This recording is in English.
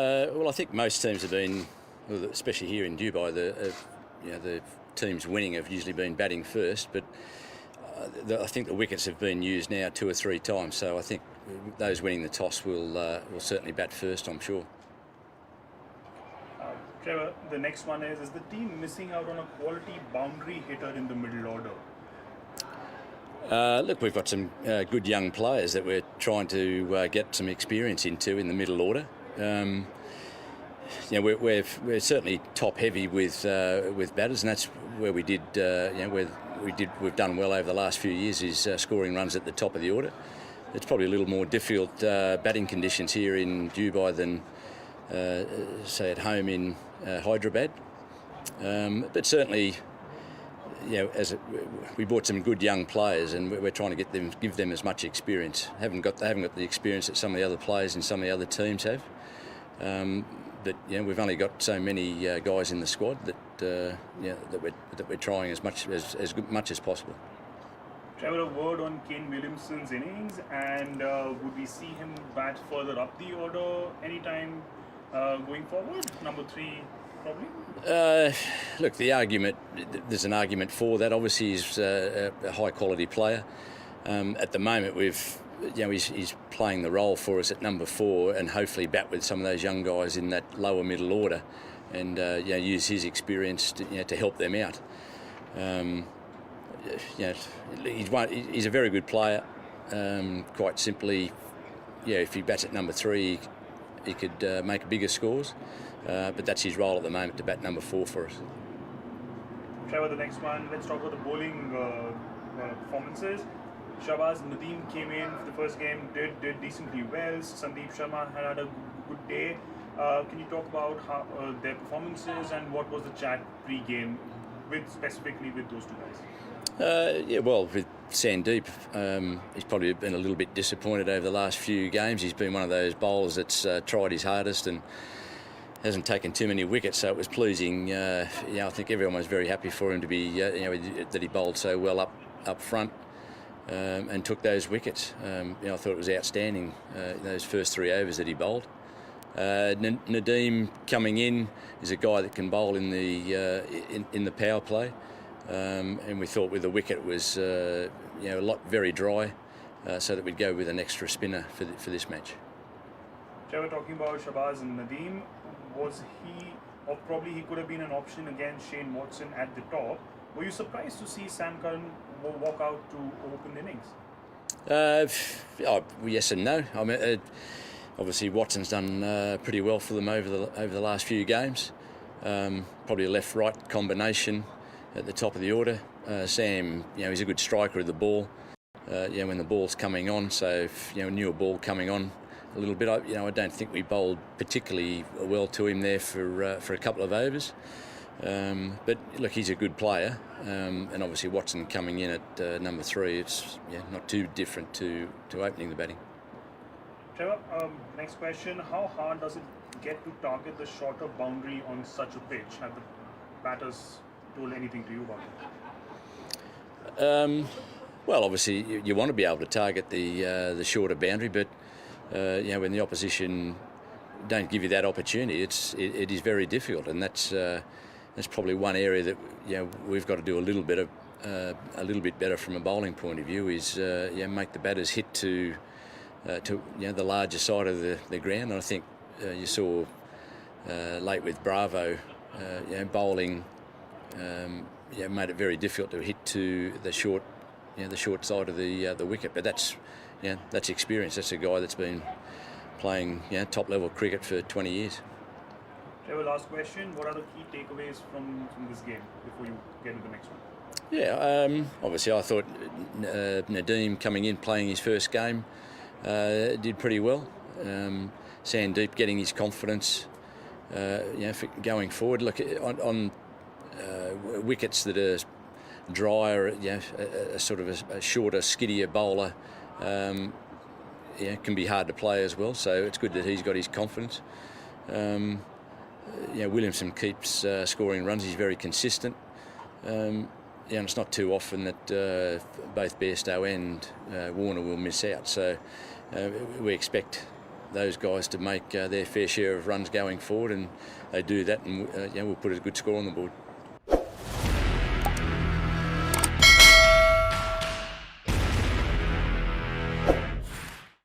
Well, I think most teams have been, especially here in Dubai, the teams winning have usually been batting first, but I think the wickets have been used now 2 or 3 times, so I think those winning the toss will certainly bat first, I'm sure. Trevor, the next one is the team missing out on a quality boundary hitter in the middle order? Look, we've got some good young players that we're trying to get some experience into in the middle order. We're certainly top heavy with batters, and that's where we did. We've done well over the last few years is scoring runs at the top of the order. It's probably a little more difficult batting conditions here in Dubai than say at home in Hyderabad, but certainly. We bought some good young players, and we're trying to give them as much experience. They haven't got the experience that some of the other players in some of the other teams have. But we've only got so many guys in the squad that we're trying as much as possible. Trevor, a word on Kane Williamson's innings, and would we see him bat further up the order anytime going forward? Number 3. Probably. Look, there's an argument for that. Obviously, he's a high-quality player. At the moment, he's playing the role for us at number 4, and hopefully bat with some of those young guys in that lower middle order, and use his experience to help them out. He's a very good player. Quite simply, if he bats at number 3, he could make bigger scores. But that's his role at the moment, to bat number 4 for us. Trevor, the next one, let's talk about the bowling performances. Shahbaz Nadeem came in for the first game, did decently well. Sandeep Sharma had a good day. Can you talk about how, their performances, and what was the chat pre-game specifically with those 2 guys? Well, with Sandeep, he's probably been a little bit disappointed over the last few games. He's been one of those bowlers that's tried his hardest and hasn't taken too many wickets, so it was pleasing. I think everyone was very happy for him to be, that he bowled so well up front and took those wickets. I thought it was outstanding, those first 3 overs that he bowled. Nadeem coming in is a guy that can bowl in the power play, and we thought with the wicket it was a lot very dry, so that we'd go with an extra spinner for this match. Trevor, talking about Shahbaz and Nadeem, was he, or probably he could have been an option against Shane Watson at the top? Were you surprised to see Sam Curran walk out to open innings? Yes and no. I mean, obviously Watson's done pretty well for them over the last few games. Probably a left-right combination at the top of the order. Sam, he's a good striker of the ball. When the ball's coming on, so newer ball coming on a little bit. I don't think we bowled particularly well to him there for a couple of overs. But look, he's a good player, and obviously Watson coming in at number 3. It's not too different to opening the batting. Trevor, next question: how hard does it get to target the shorter boundary on such a pitch? Have the batters told anything to you about it? Well, obviously you want to be able to target the shorter boundary, but when the opposition don't give you that opportunity, it is very difficult, and that's probably one area that we've got to do a little bit better from a bowling point of view. Is make the batters hit to the larger side of the ground. And I think you saw late with Bravo, bowling made it very difficult to hit to the short side of the wicket. But that's experience. That's a guy that's been playing top level cricket for 20 years. Trevor, last question: what are the key takeaways from this game before you get into the next one? Obviously I thought Nadeem coming in, playing his first game, did pretty well. Sandeep getting his confidence, for going forward. Look, on wickets that are drier, a sort of a shorter, skiddier bowler, can be hard to play as well. So it's good that he's got his confidence. Williamson keeps scoring runs. He's very consistent. And it's not too often that both Bairstow and Warner will miss out. So we expect those guys to make their fair share of runs going forward, and they do that, and we'll put a good score on the board.